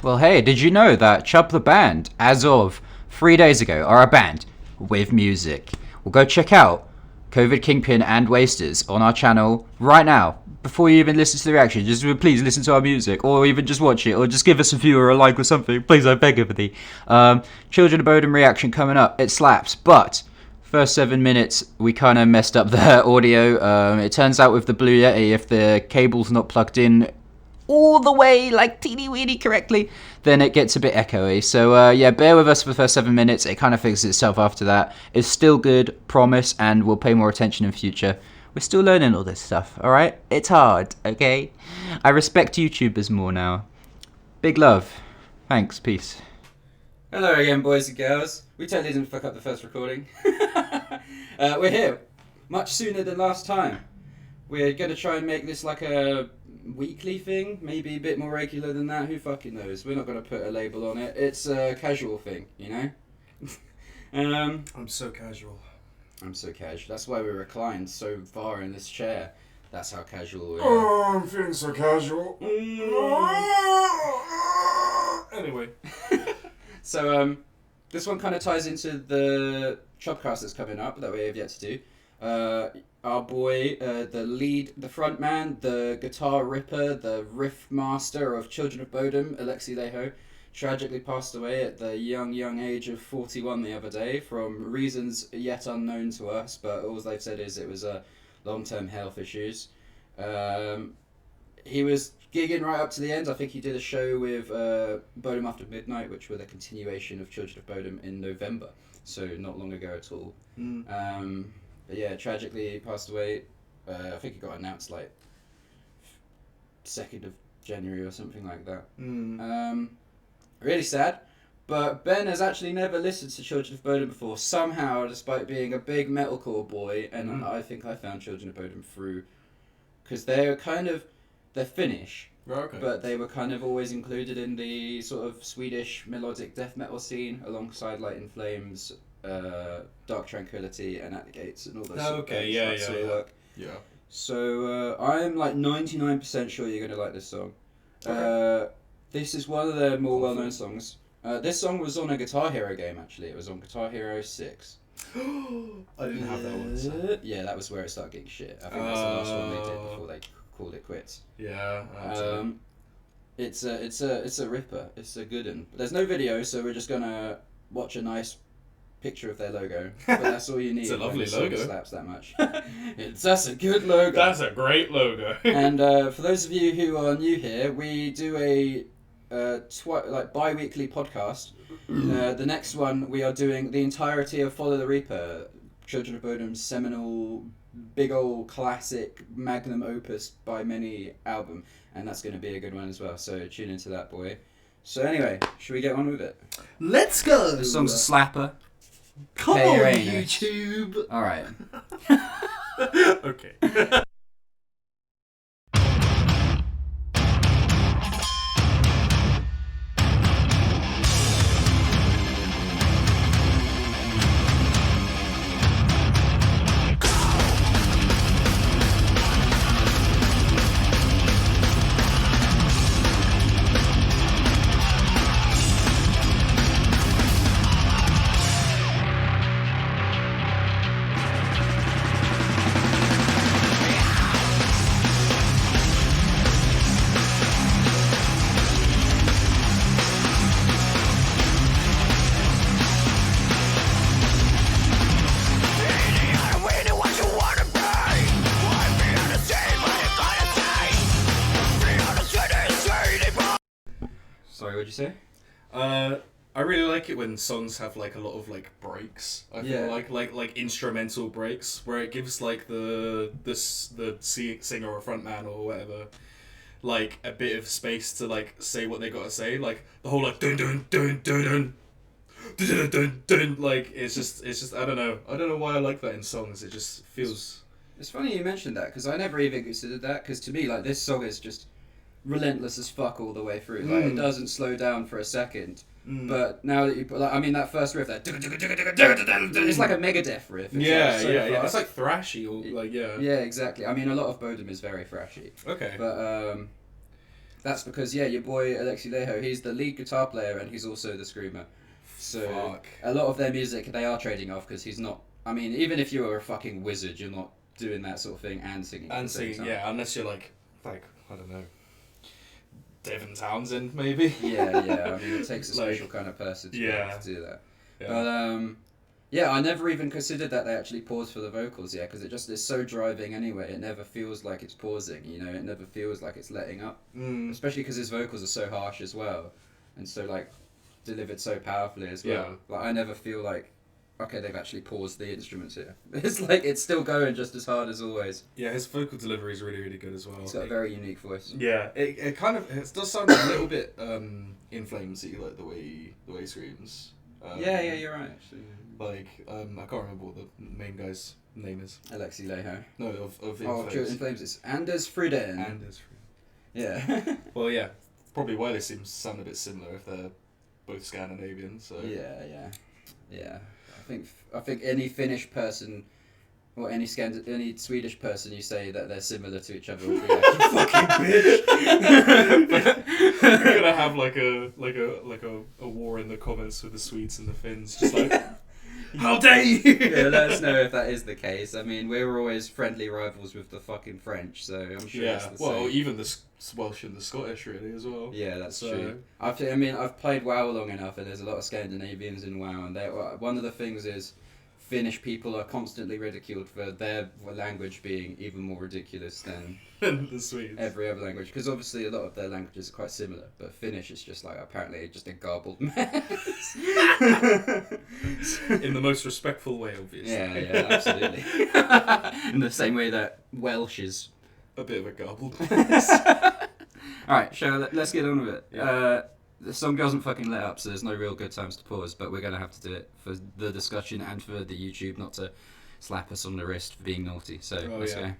Well, hey, did you know that CHUB the band, as of 3 days ago, are a band with music? Well, go check out COVID Kingpin and Wasters on our channel right now. Before you even listen to the reaction, just please listen to our music, or even just watch it, or just give us a view or a like or something. Please, I beg of thee. Children of Bodom reaction coming up. It slaps, but first 7 minutes we kind of messed up the audio. It turns out with the Blue Yeti, if the cable's not plugged in all the way, like teeny weeny correctly, then it gets a bit echoey. So yeah, bear with us for the first 7 minutes. It kind of fixes itself after that. It's still good, promise, and we'll pay more attention in future. We're still learning all this stuff, all right? It's hard, okay? I respect YouTubers more now. Big love. Thanks, peace. Hello again, boys and girls. We totally didn't fuck up the first recording. We're here much sooner than last time. We're going to try and make this like a weekly thing, maybe a bit more regular than that. Who fucking knows? We're not going to put a label on it. It's a casual thing, you know? I'm so casual. I'm so casual. That's why we're reclined so far in this chair. That's how casual we are. Oh, I'm feeling so casual. Anyway. So, this one kind of ties into the CHUB Cast that's coming up that we have yet to do. Our boy, the front man, the guitar ripper, the riff master of Children of Bodom, Alexi Leho, tragically passed away at the young age of 41 the other day from reasons yet unknown to us, but all they've said is it was long-term health issues. He was gigging right up to the end. I think he did a show with Bodom After Midnight, which were the continuation of Children of Bodom in November, so not long ago at all. But yeah, tragically he passed away. I think it got announced like 2nd of January or something like that. Really sad. But Ben has actually never listened to Children of Bodom before, somehow, despite being a big metalcore boy, and I think I found Children of Bodom through, because they're Finnish, Okay. but they were kind of always included in the sort of Swedish melodic death metal scene, alongside like In Flames, Dark Tranquillity, and At the Gates, and all those sort of work. Yeah. So I'm like 99% sure you're gonna like this song. Okay. This is one of their more well-known songs. This song was on a Guitar Hero game, actually. It was on Guitar Hero 6. I didn't have that one. So. Yeah, that was where it started getting shit. I think that's the last one they did before they called it quits. Yeah. It's a ripper. It's a good one. There's no video, so we're just gonna watch a nice picture of their logo. But that's all you need. It's a lovely logo. Slaps that much. That's a good logo. That's a great logo. And for those of you who are new here, we do a bi-weekly podcast. The next one we are doing the entirety of Follow the Reaper, Children of Bodom's seminal, big old classic magnum opus by many album, and that's going to be a good one as well. So tune into that, boy. So anyway, should we get on with it? Let's go. The song's a slapper. Come Pay your on, anus. YouTube. All right. Okay. Sorry, what'd you say? I really like it when songs have like a lot of like breaks. I feel Yeah. like instrumental breaks where it gives like the singer or frontman or whatever like a bit of space to like say what they gotta say. Like the whole like dun dun dun dun dun dun dun dun. Like it's just I don't know why I like that in songs. It just feels. It's funny you mentioned that, because I never even considered that, because to me, like, this song is just relentless as fuck all the way through. Like, it doesn't slow down for a second. But now that you put, like, I mean, that first riff, that it's like a Megadeth riff. It's Yeah, like so yeah. fast. It's like thrashy, or like yeah. Yeah, exactly. I mean, a lot of Bodom is very thrashy. Okay. But That's because, your boy Alexi Leho, he's the lead guitar player and he's also the screamer. So Fuck. a lot of their music they are trading off because he's not. I mean, even if you were a fucking wizard, you're not doing that sort of thing and singing. And singing, unless you're like I don't know, Devin Townsend maybe. Yeah. I mean, it takes a special kind of person to be able to do that. Yeah. But I never even considered that they actually pause for the vocals. Yeah, because it just is so driving anyway. It never feels like it's pausing. You know, it never feels like it's letting up. Especially because his vocals are so harsh as well, and so like delivered so powerfully as well. Yeah. Like I never feel like, okay, they've actually paused the instruments here. It's like it's still going just as hard as always. Yeah, his vocal delivery is really, really good as well. He's got a very unique voice. Yeah, it kind of does sound a little bit In Flamesy, like the way he screams. Yeah, you're right actually. Like I can't remember what the main guy's name is. Alexi Leho. No, of In In Flames. Flames is Anders Friden. Anders Friden. Yeah. Well, yeah, probably why they sound a bit similar if they're both Scandinavian. So Yeah. I think any Finnish person or any Swedish person you say that they're similar to each other will be like, you fucking bitch. We're gonna have like a war in the comments with the Swedes and the Finns, just like, how dare you? Yeah, let us know if that is the case. I mean, we're always friendly rivals with the fucking French, so I'm sure it's the same. Even the Welsh and the Scottish really as well. Yeah, that's true. I've played WoW long enough, and there's a lot of Scandinavians in WoW, and one of the things is Finnish people are constantly ridiculed for their language being even more ridiculous than the Swedes. Every other language, because obviously a lot of their languages are quite similar, but Finnish is just like apparently just a garbled mess. In the most respectful way, obviously. Yeah, absolutely. In the same way that Welsh is a bit of a garbled mess. Alright, let's get on with it. Yeah. The song doesn't fucking let up, so there's no real good times to pause, but we're going to have to do it for the discussion and for the YouTube not to slap us on the wrist for being naughty. So let's go.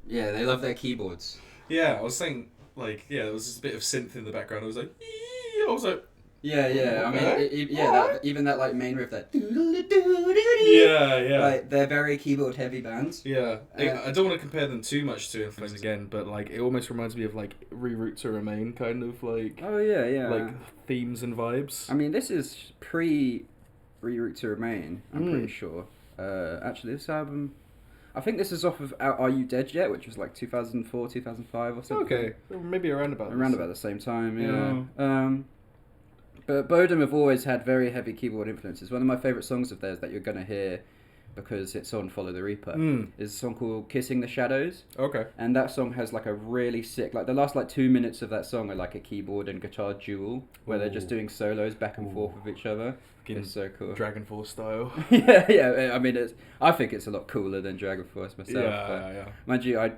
Yeah, they love their keyboards. Yeah, I was saying, there was just a bit of synth in the background. I was like, Yeah. I mean, even that like main riff, that. Yeah. Like they're very keyboard heavy bands. Yeah, I don't want to compare them too much to In Flames again, but it almost reminds me of Reroute to Remain kind of Oh yeah. Themes and vibes. I mean, this is pre Reroute to Remain. I'm pretty sure. Actually, this album. I think this is off of Are You Dead Yet, which was 2004, 2005 or something. Okay, maybe around about the same time, yeah. But Bodom have always had very heavy keyboard influences. One of my favourite songs of theirs that you're going to hear, because it's on Follow the Reaper, is a song called Kissing the Shadows. Okay. And that song has a really sick, the last 2 minutes of that song are a keyboard and guitar duel, where they're just doing solos back and forth with each other. It's so cool. Dragon Force style. yeah. I mean, I think it's a lot cooler than Dragon Force myself. Yeah. Mind you, I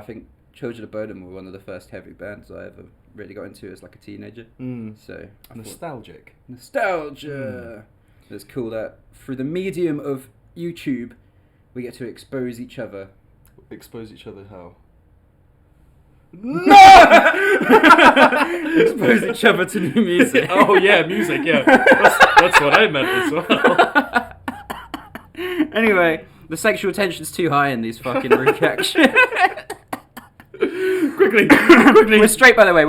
think Children of Bodom were one of the first heavy bands I ever really got into as a teenager. So Nostalgic. Nostalgia. It's cool that through the medium of YouTube, we get to expose each other. Expose each other how? No! Expose each other to new music. Oh yeah, music. Yeah, that's what I meant as well. Anyway, the sexual tension's too high in these fucking reactions. Quickly. We're straight, by the way.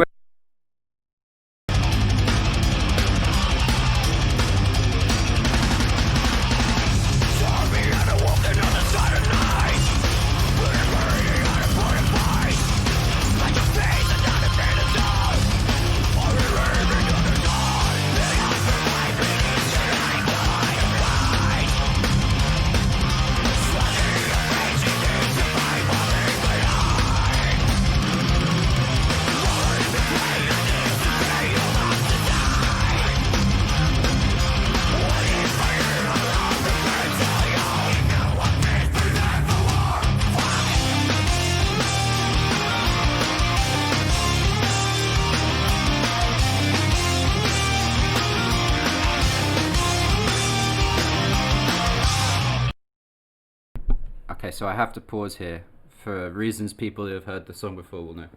Okay, so I have to pause here for reasons people who have heard the song before will know.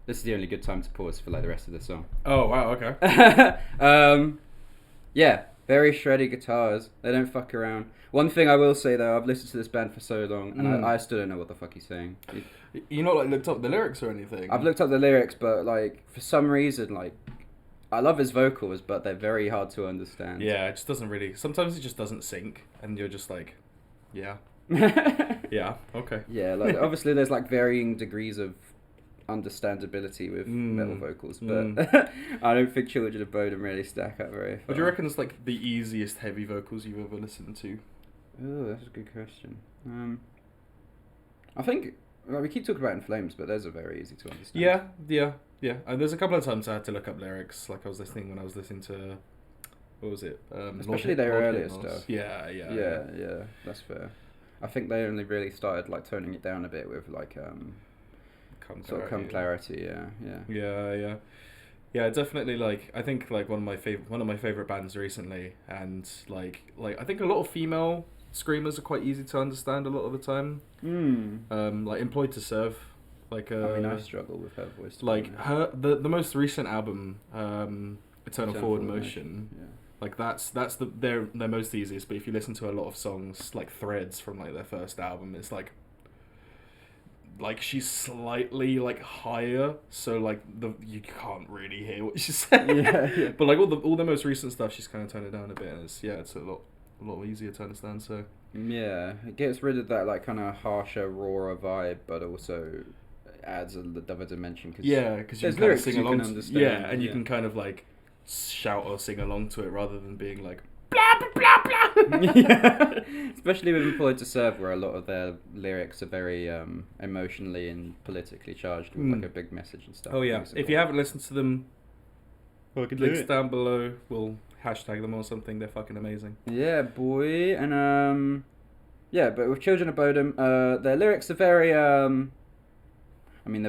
This is the only good time to pause for like the rest of the song. Oh wow, okay. Yeah, very shreddy guitars. They don't fuck around. One thing I will say though, I've listened to this band for so long, and I still don't know what the fuck he's saying. You not like looked up the lyrics or anything? I've looked up the lyrics, but like for some reason, like I love his vocals, but they're very hard to understand. Yeah, it just doesn't really. Sometimes it just doesn't sync, and you're just like, yeah, yeah, okay. Yeah, like obviously there's like varying degrees of understandability with metal vocals, but I don't think Children of Bodom really stack up very far. What do you reckon is like the easiest heavy vocals you've ever listened to? Oh, that's a good question. I think we keep talking about In Flames, but those are very easy to understand. Yeah. There's a couple of times I had to look up lyrics, like I was listening to, what was it? Especially their earlier stuff. Yeah. That's fair. I think they only really started like toning it down a bit with like Come Clarity. Yeah, definitely. Like I think like one of my favorite bands recently, and like I think a lot of female screamers are quite easy to understand a lot of the time. Like Employed to Serve. Like I mean, I struggle with her voice. Like the most recent album, Eternal Forward Motion. Yeah. Like that's their most easiest. But if you listen to a lot of songs, like threads from like their first album, it's like she's slightly like higher, so like you can't really hear what she's saying. Yeah. But like all the most recent stuff, she's kind of toned it down a bit, and it's a lot easier to understand. So yeah, it gets rid of that like kind of harsher, rawer vibe, but also adds another dimension. Cause you can kind of sing along. You can kind of like shout or sing along to it rather than being like blah blah blah blah. Yeah. Especially with Employed to Serve, where a lot of their lyrics are very emotionally and politically charged with like a big message and stuff. Oh yeah, if you haven't listened to them, links down below. We'll hashtag them or something. They're fucking amazing. Yeah, boy. And but with Children of Bodom, their lyrics are very they're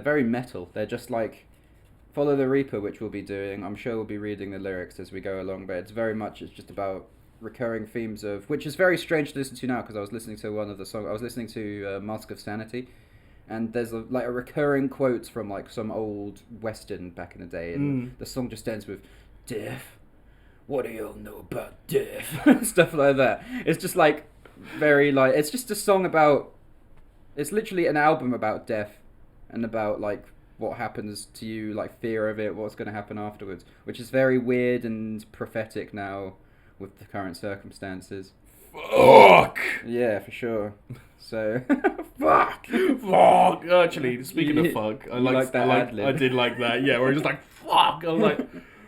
very metal. They're just like Follow the Reaper, which we'll be doing. I'm sure we'll be reading the lyrics as we go along, but it's just about recurring themes of, which is very strange to listen to now, because I was listening to one of the songs. I was listening to Mask of Sanity, and there's a recurring quotes from like some old western back in the day, and the song just ends with death. What do y'all know about death? Stuff like that. It's just like very like, it's just a song about, it's literally an album about death and about like what happens to you, like fear of it, what's going to happen afterwards, which is very weird and prophetic now with the current circumstances. Fuck! Yeah, for sure. So, fuck! Actually, speaking of fuck, I did like that. Yeah, where it's just like, fuck! I was like,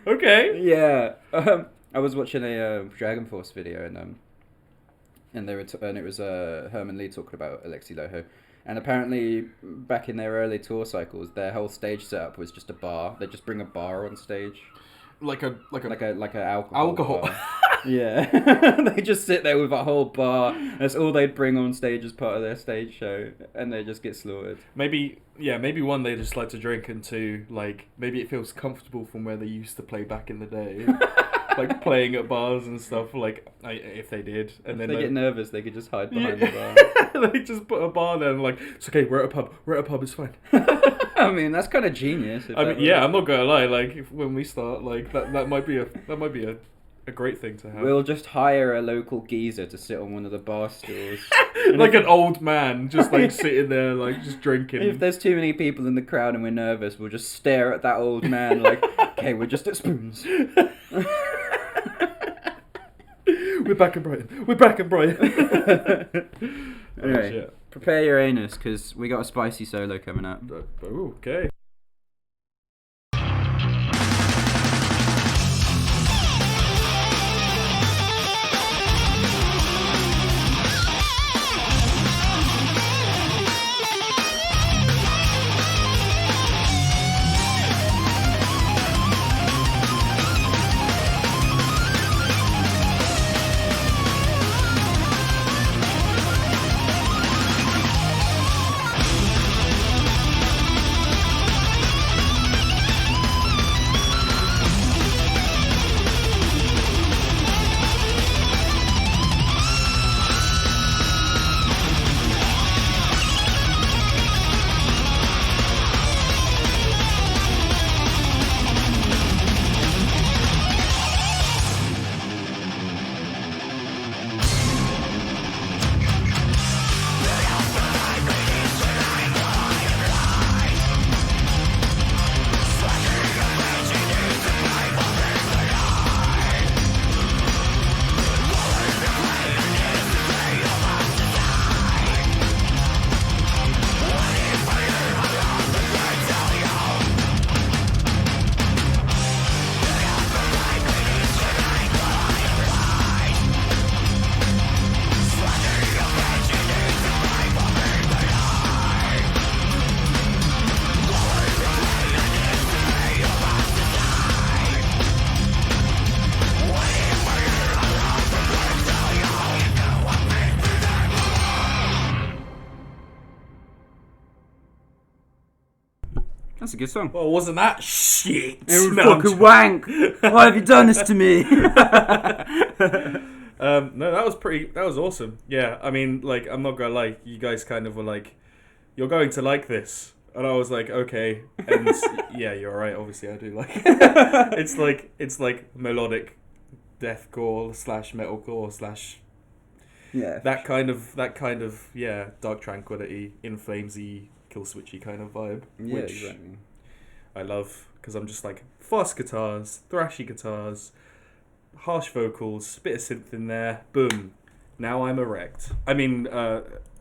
okay. Yeah. I was watching a Dragon Force video, and they were and it was Herman Lee talking about Alexi Loho. And apparently, back in their early tour cycles, their whole stage setup was just a bar. They just bring a bar on stage, like a alcohol bar. Yeah, they just sit there with a whole bar. That's all they'd bring on stage as part of their stage show, and they just get slaughtered. Maybe one, they just like to drink, and two, like maybe it feels comfortable from where they used to play back in the day. Like playing at bars and stuff, like if they did, and then they get nervous, they could just hide behind the bar. They just put a bar there and like, it's okay, we're at a pub, it's fine. I mean, that's kind of genius. I'm not gonna lie, like when we start, like that might be a great thing to have. We'll just hire a local geezer to sit on one of the bar stools. Like an old man, just like sitting there, like just drinking. If there's too many people in the crowd and we're nervous, we'll just stare at that old man like, okay, we're just at Spoons. We're back in Brighton. Anyway, prepare your anus, because we got a spicy solo coming up. Okay. That's a good song. Well, wasn't that shit? It was No, I'm fucking wank. Why have you done this to me? No, that was pretty. That was awesome. Yeah, I mean, like, I'm not gonna lie. You guys kind of were like, "You're going to like this," and I was like, "Okay." And yeah, you're right. Obviously, I do like it. It's like melodic deathcore / metalcore / Yeah. that kind of yeah, Dark Tranquillity, In Flamesy, Kill Switchy kind of vibe. Yeah, which exactly. I love because I'm just like fast guitars, thrashy guitars, harsh vocals, bit of synth in there. Boom. Now I'm erect. I mean,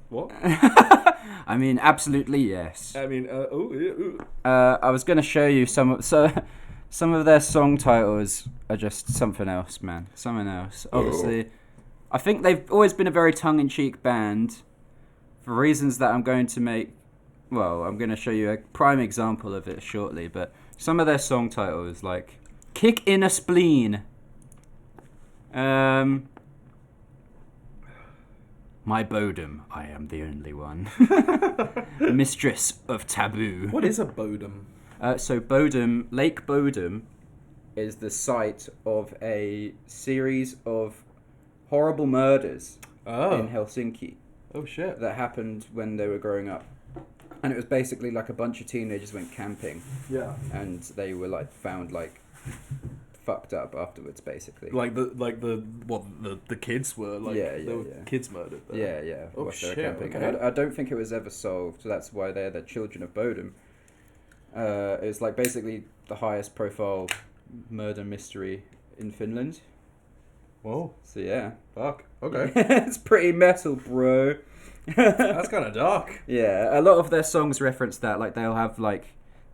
what? I mean, absolutely yes. I mean, I was going to show you some of their song titles are just something else, man. Something else. Obviously, I think they've always been a very tongue-in-cheek band for reasons that I'm going to make. Well, I'm going to show you a prime example of it shortly, but some of their song titles, like "Kick in a Spleen," "My Bodom, I am the only one," "Mistress of Taboo." what is a Bodom? So Bodom, Lake Bodom, is the site of a series of horrible murders in Helsinki Oh shit. that happened when they were growing up. And it was basically like a bunch of teenagers went camping Yeah. and they were like found like fucked up afterwards, basically. Like the kids were like there were kids murdered there. Yeah. Oh, whilst they were shit, camping. okay. And I don't think it was ever solved, so that's why they're the Children of Bodom. It's like basically the highest profile murder mystery in Finland. Whoa. So yeah. Fuck. Okay. It's pretty metal, bro. That's kind of dark. Yeah, a lot of their songs reference that. Like they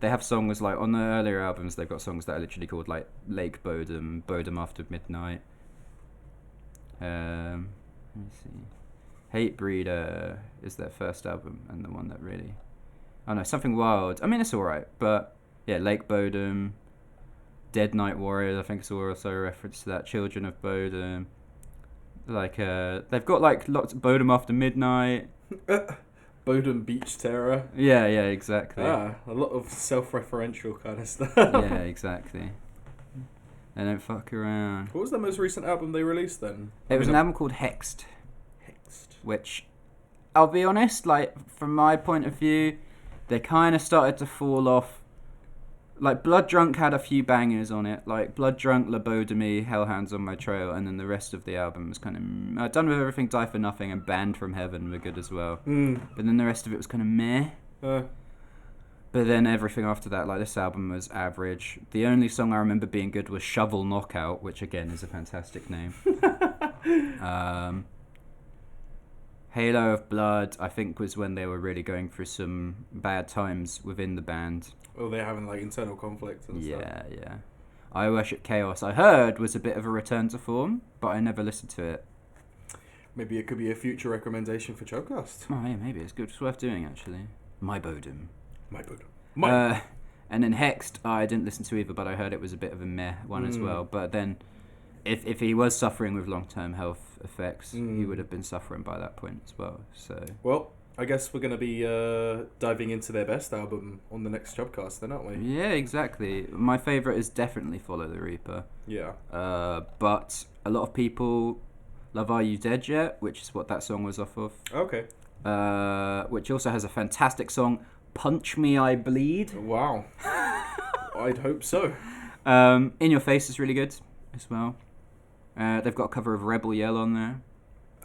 have songs like on the earlier albums. They've got songs that are literally called like Lake Bodom, Bodom After Midnight. Let me see. Hatebreed is their first album and the one that really. Oh no, Something Wild. I mean, it's alright, but yeah, Lake Bodom, Dead Night Warriors. I think it's also a reference to that. Children of Bodom. Like they've got like lots of Bodom After Midnight. Bodom Beach Terror. Yeah, exactly. A lot of self-referential kind of stuff. Yeah, exactly. They don't fuck around. What was the most recent album they released then? It was an album called Hexed, which, I'll be honest, like from my point of view, they kind of started to fall off. Like Blood Drunk had a few bangers on it, like Blood Drunk, Lobotomy, Hellhounds on My Trail, and then the rest of the album was kind of Done With Everything, Die For Nothing, and Banned From Heaven were good as well. But then the rest of it was kind of meh. But then everything after that, like this album was average. The only song I remember being good was Shovel Knockout, which again is a fantastic name. Halo of Blood, I think, was when they were really going through some bad times within the band. Oh, they're having like internal conflict and stuff. Yeah. I Worship Chaos, I heard, was a bit of a return to form, but I never listened to it. Maybe it could be a future recommendation for CHUB Cast. Oh yeah, maybe it's good. It's worth doing actually. My Bodom. And then Hexed, I didn't listen to either, but I heard it was a bit of a meh one as well. But then, if he was suffering with long-term health effects, he would have been suffering by that point as well. So. Well, I guess we're going to be diving into their best album on the next CHUB Cast then, aren't we? Yeah, exactly. My favourite is definitely Follow the Reaper. Yeah. But a lot of people love Are You Dead Yet, which is what that song was off of. Okay. Which also has a fantastic song, Punch Me I Bleed. Wow. I'd hope so. In Your Face is really good as well. They've got a cover of Rebel Yell on there.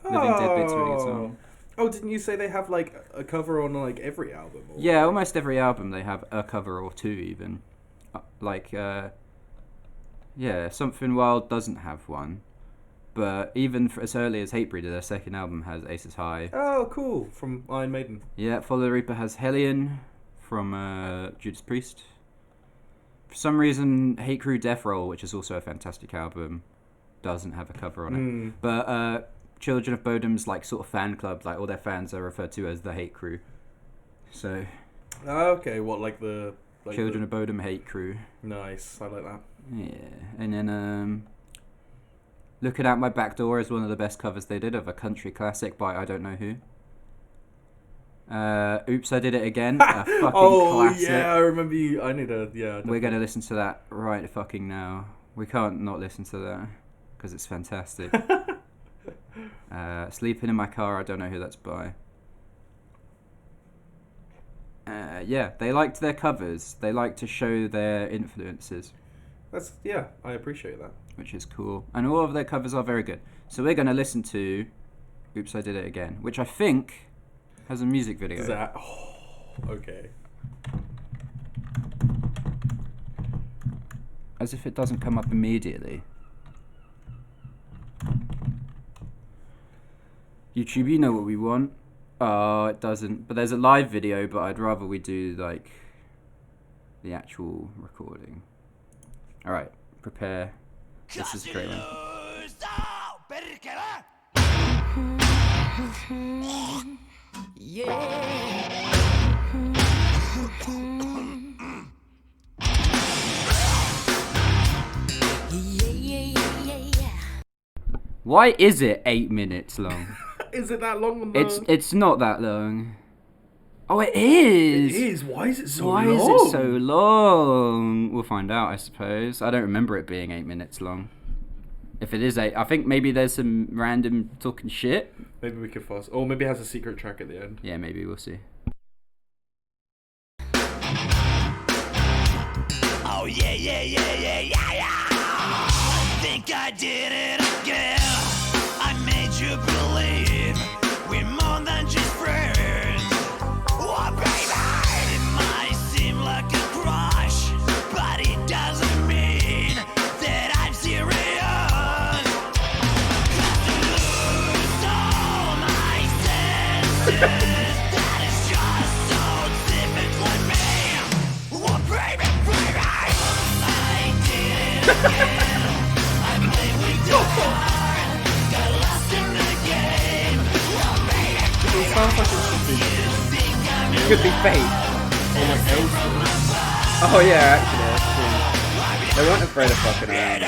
Living Dead Bit's a really good song. Oh, didn't you say they have like a cover on like every album? Or yeah, almost every album they have a cover or two even. Something Wild doesn't have one. But even for as early as Hatebreed, their second album has Aces High. Oh, cool. From Iron Maiden. Yeah, Follow the Reaper has Hellion from Judas Priest. For some reason, Hate Crew Death Roll, which is also a fantastic album, doesn't have a cover on it. But Children of Bodom's like sort of fan club, like all their fans are referred to as the Hate Crew. So. Okay, what like the Children of Bodom Hate Crew. Nice, I like that. Yeah, and then Looking Out My Back Door is one of the best covers they did of a country classic by I don't know who. Oops, I Did It Again. A fucking classic. Yeah, I remember you. I need a We're gonna listen to that right fucking now. We can't not listen to that because it's fantastic. Sleeping in My Car. I don't know who that's by. Yeah, they liked their covers. They like to show their influences. I appreciate that. Which is cool. And all of their covers are very good. So we're going to listen to Oops, I Did It Again, which I think has a music video. Okay. As if it doesn't come up immediately. YouTube, you know what we want. Oh, it doesn't. But there's a live video, but I'd rather we do, like, the actual recording. Alright, prepare. This is a great one. Why is it 8 minutes long? Is it that long? It's not that long. Oh, it is! It is. Why is it so long? Why is it so long? We'll find out, I suppose. I don't remember it being 8 minutes long. If it is 8, I think maybe there's some random talking shit. Maybe we could fast. Or maybe it has a secret track at the end. Yeah, maybe we'll see. Oh yeah, yeah, yeah, yeah, yeah, yeah. I think I did it again. I made you believe we're more than just friends. Oh baby, it might seem like a crush, but it doesn't mean that I'm serious. 'Cause to lose all my senses, that is just so typically me. Oh baby, baby, I did it again. I played with your heart, got lost in the game. Oh baby, It sounds like it should be. It could be fake. Oh yeah, actually, that's true. They weren't afraid of fucking around.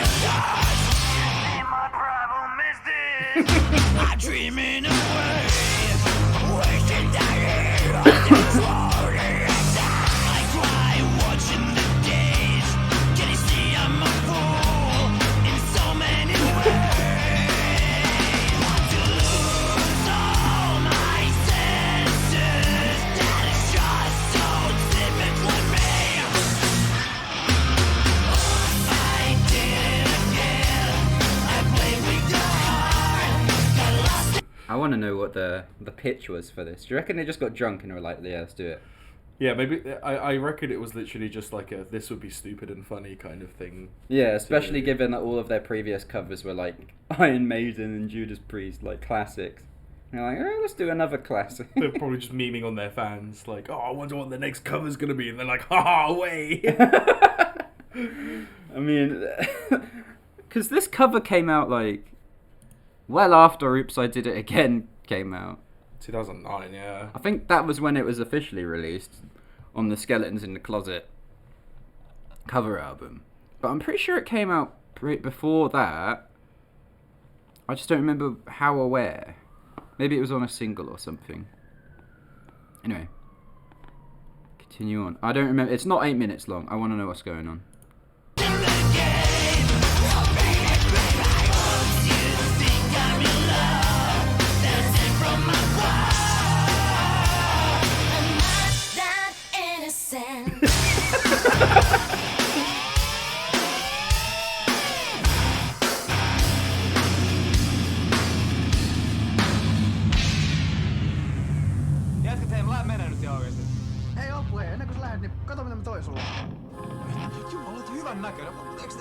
my problem is this. I'm dreaming away, wasting time on control the exile. I cry watching the days. Can you see I'm a fool in so many ways? To lose all my senses, that is just so typically me. I did it again. I played with your heart, got lost. I want to know what the pitch was for this. Do you reckon they just got drunk and were like, yeah, let's do it? Yeah, maybe. I reckon it was literally just like a this would be stupid and funny kind of thing. Yeah, especially given that all of their previous covers were like Iron Maiden and Judas Priest, like classics. And they're like, oh, let's do another classic. They're probably just memeing on their fans, like, oh, I wonder what the next cover's gonna be, and they're like, haha, wait. I mean, because this cover came out like well after Oops, I Did It Again came out. 2009, yeah. I think that was when it was officially released on the Skeletons in the Closet cover album. But I'm pretty sure it came out before that. I just don't remember how or where. Maybe it was on a single or something. Anyway. Continue on. I don't remember. It's not 8 minutes long. I want to know what's going on. Jätkät, hei, mä menen nyt ihan oikeesti. Hei Oppu, ennen kuin sä lähdet, niin kato mitä mä toin sulle. Jumala, olet hyvän näköinen.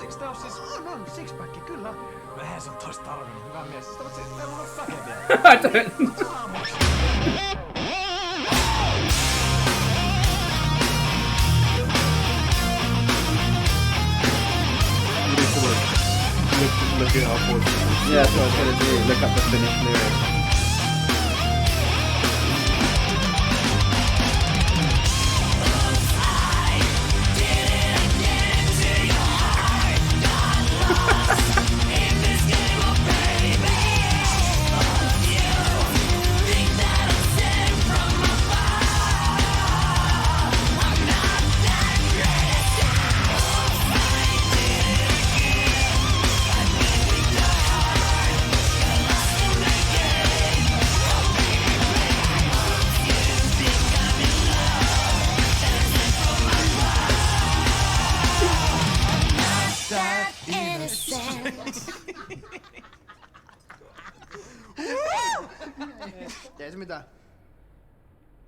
Eiks tää oo siis... On, sixpacki, kyllä. No eihän se tois tarvinnut, hyvä mies. Sitä mutta siis, ei mulla oo säke vielä. I don't... You need to look it up. Yeah, that's what I was going to do. Look up the finished lyrics.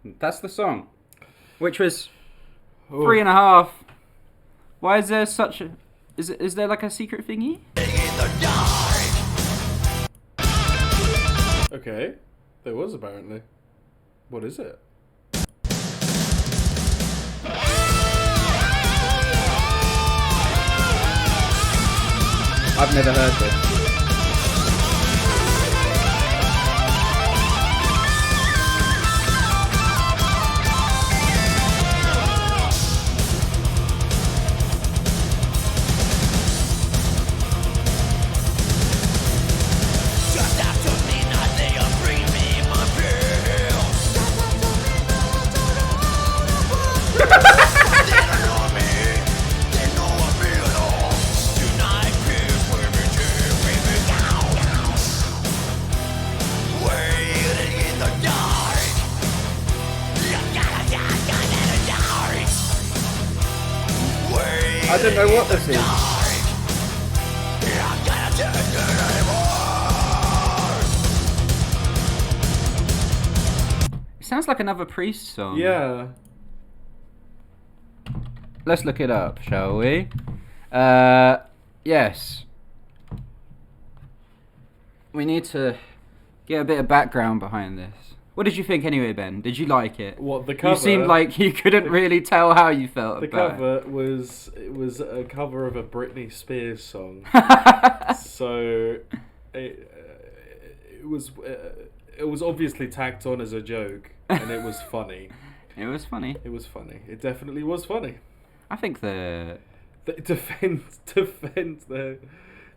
That's the song. Which was 3.5. Why is there such a... Is there like a secret thingy? Okay, there was apparently. What is it? I've never heard this. Just after midnight, they are bringing me my pills. They don't know me, they know I feel it all. Tonight, pills with me, with me down. Waiting in the dark. You gotta in the dark. I don't know what this is. It sounds like another Priest song. Yeah. Let's look it up, shall we? Yes. We need to get a bit of background behind this. What did you think anyway, Ben? Did you like it? What, the cover? You seemed like you couldn't really tell how you felt The about cover was a cover of a Britney Spears song. it. So it was obviously tacked on as a joke, and it was funny. It was funny. It was funny. It definitely was funny. I think the Defend the.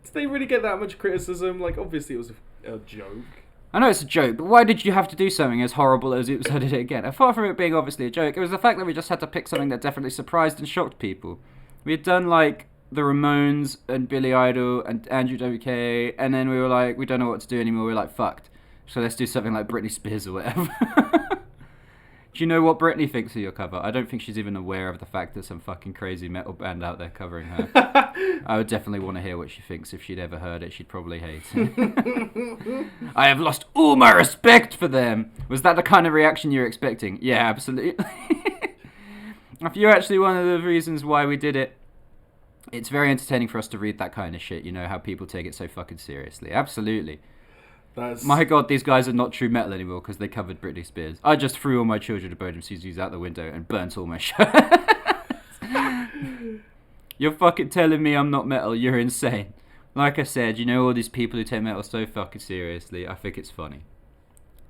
Did they really get that much criticism? Like, obviously it was a joke. I know it's a joke, but why did you have to do something as horrible as Oops, I Did It Again? Apart from it being obviously a joke, it was the fact that we just had to pick something that definitely surprised and shocked people. We had done, like, the Ramones and Billy Idol and Andrew WK, and then we were like, we don't know what to do anymore, we were like, fucked. So let's do something like Britney Spears or whatever. Do you know what Britney thinks of your cover? I don't think she's even aware of the fact that some fucking crazy metal band out there covering her. I would definitely want to hear what she thinks. If she'd ever heard it, she'd probably hate it. I have lost all my respect for them. Was that the kind of reaction you were expecting? Yeah, absolutely. If you're actually one of the reasons why we did it, it's very entertaining for us to read that kind of shit. You know, how people take it so fucking seriously. Absolutely. My god, these guys are not true metal anymore because they covered Britney Spears. I just threw all my children to Bodom CDs out the window and burnt all my shirts. You're fucking telling me I'm not metal, you're insane. Like I said, you know all these people who take metal so fucking seriously, I think it's funny.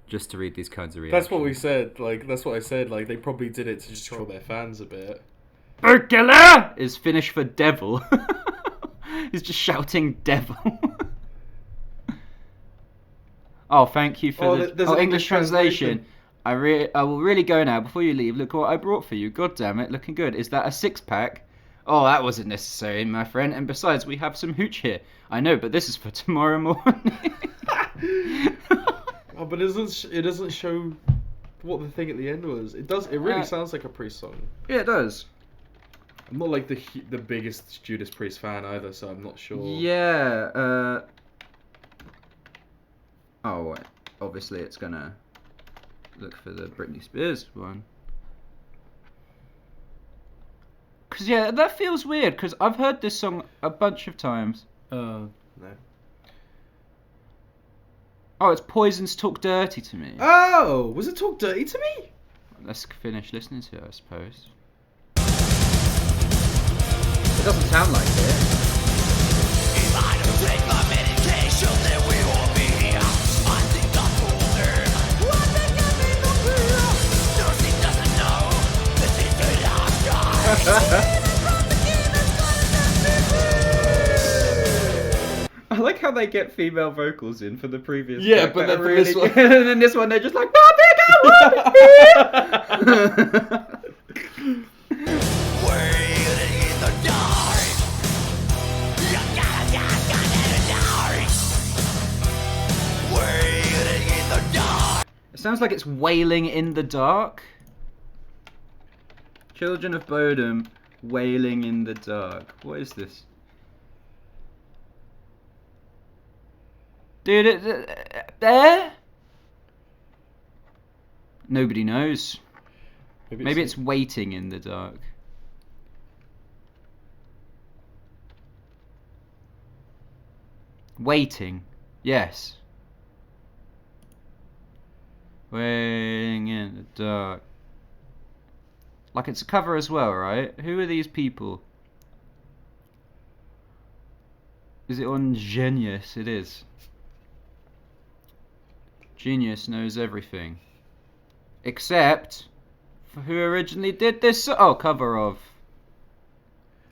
Just to read these kinds of reactions. That's what we said. Like, that's what I said. Like, they probably did it to just troll their fans a bit. Burglar is Finnish for devil. He's just shouting devil. Oh, thank you for the an English translation. I will really go now. Before you leave, look what I brought for you. God damn it, looking good. Is that a 6-pack? Oh, that wasn't necessary, my friend. And besides, we have some hooch here. I know, but this is for tomorrow morning. Oh, but it doesn't show what the thing at the end was. It does. It really sounds like a Priest song. Yeah, it does. I'm not like the biggest Judas Priest fan either, so I'm not sure. Yeah. Oh, wait. Obviously, it's gonna look for the Britney Spears one. Because, yeah, that feels weird, because I've heard this song a bunch of times. No. Oh, it's Poison's Talk Dirty to Me. Oh, was it Talk Dirty to Me? Let's finish listening to it, I suppose. It doesn't sound like it. If I don't take my medication, then we won't be here. I think I told her. What they got me no fear. Nursing doesn't know this is the last time. I like how they get female vocals in for the previous Yeah, track, but then for really this one- and then this one they're just like, Waiting in the dark. You gotta in the dark. Waiting in the dark. It sounds like it's wailing in the dark. Children of Bodom, wailing in the dark. What is this? Dude, there? Nobody knows. Maybe it's it's waiting in the dark. Waiting. Yes. Waiting in the dark. Like it's a cover as well, right? Who are these people? Is it on Genius? It is. Genius knows everything. Except for who originally did this. Oh, cover of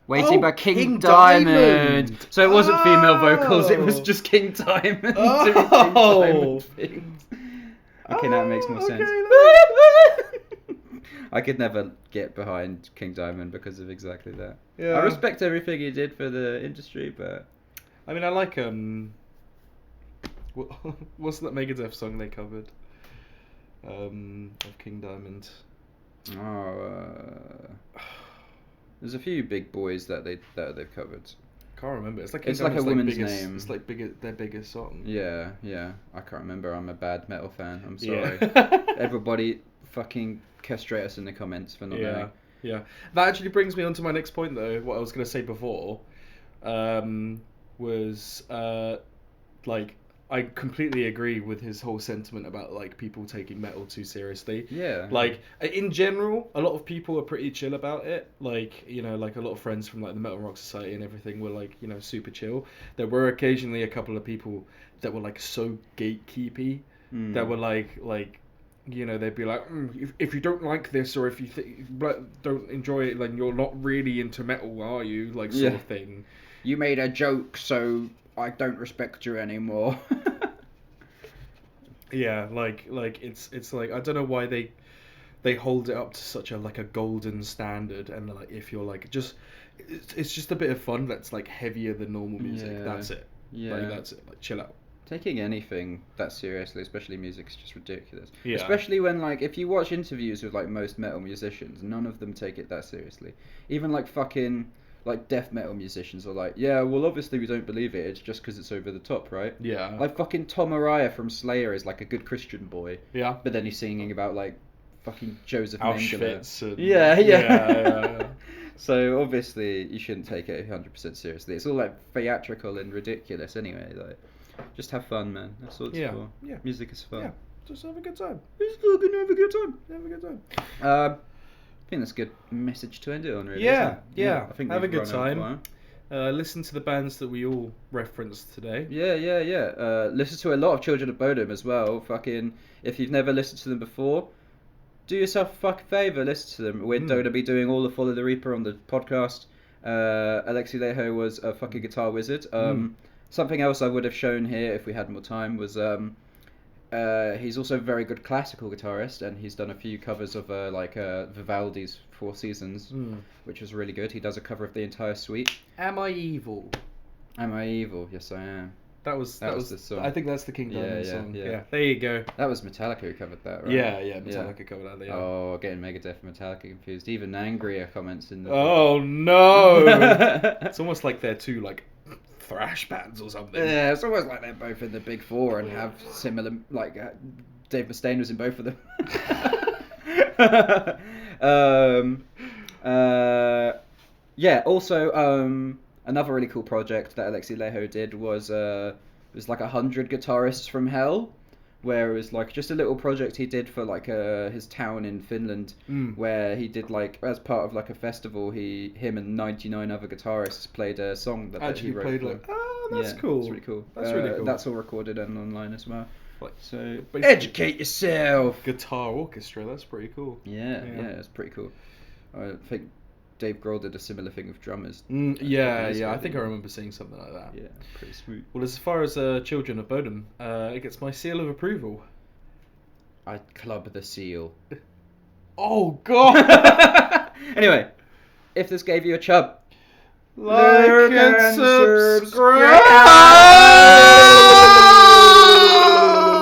Waiting by King Diamond. So it wasn't female vocals, it was just King Diamond doing King Diamond things. Okay, now it makes more sense. I could never get behind King Diamond because of exactly that. Yeah. I respect everything he did for the industry, but I mean, I like what's that Megadeth song they covered? Of King Diamond. There's a few big boys that they've covered. Can't remember. It's like a woman's name. It's like their biggest song. Yeah. I can't remember. I'm a bad metal fan. I'm sorry. Everybody, fucking castrate us in the comments for not knowing. Yeah. That actually brings me on to my next point, though. What I was going to say before, was like I completely agree with his whole sentiment about like people taking metal too seriously. Yeah. Like in general, a lot of people are pretty chill about it. Like, you know, like a lot of friends from like the Metal Rock Society and everything were like, you know, super chill. There were occasionally a couple of people that were like so gatekeepy that were like you know, they'd be like, if you don't like this or if you don't enjoy it, then you're not really into metal, are you? Like sort of thing. You made a joke, so I don't respect you anymore. Yeah, like it's like I don't know why they hold it up to such a like a golden standard, and like if you're like just it's just a bit of fun that's like heavier than normal music. Yeah. That's it. Yeah. Like that's it. Like chill out. Taking anything that seriously, especially music, is just ridiculous. Yeah. Especially when, like, if you watch interviews with, like, most metal musicians, none of them take it that seriously. Even, like, fucking, like, death metal musicians are like, yeah, well, obviously we don't believe it, it's just because it's over the top, right? Yeah. Like, fucking Tom Araya from Slayer is, like, a good Christian boy. Yeah. But then he's singing about, like, fucking Joseph Mengele. Auschwitz. And... Yeah. So, obviously, you shouldn't take it 100% seriously. It's all, like, theatrical and ridiculous anyway, like... Just have fun, man. That's all it's for. Yeah. Music is fun. Yeah. Just have a good time. Just fucking have a good time. Have a good time. I think that's a good message to end it on, really. Yeah. I think have a we've good run time. Listen to the bands that we all referenced today. Yeah. Listen to a lot of Children of Bodom as well. Fucking, if you've never listened to them before, do yourself a fucking favour, listen to them. We're going to be doing all the Follow the Reaper on the podcast. Alexi Leho was a fucking guitar wizard. Something else I would have shown here if we had more time was he's also a very good classical guitarist, and he's done a few covers of Vivaldi's Four Seasons, which was really good. He does a cover of the entire suite. Am I Evil? Am I Evil? Yes, I am. That was the song. I think that's the King Diamond song. Yeah. Yeah, there you go. That was Metallica who covered that, right? Yeah, Metallica covered that. Yeah. Oh, getting Megadeth and Metallica confused. Even angrier comments in the. Oh no! It's almost like they're two like thrash bands or something. Yeah, it's almost like they're both in the Big Four and have similar, like, Dave Mustaine was in both of them. Also, another really cool project that Alexi Leho did was like 100 guitarists from hell, where it was like just a little project he did for like his town in Finland, where he did like as part of like a festival, him and 99 other guitarists played a song that he wrote. Played for. like, that's cool. It's really cool. That's really cool. That's all recorded and online as well. Like, so basically- educate yourself. Guitar orchestra. That's pretty cool. Yeah, it's pretty cool. I think Dave Grohl did a similar thing with drummers. I think I remember seeing something like that. Yeah, pretty sweet. Well, as far as Children of Bodom, it gets my seal of approval. I'd club the seal. Oh God! Anyway, if this gave you a chub, Like and subscribe!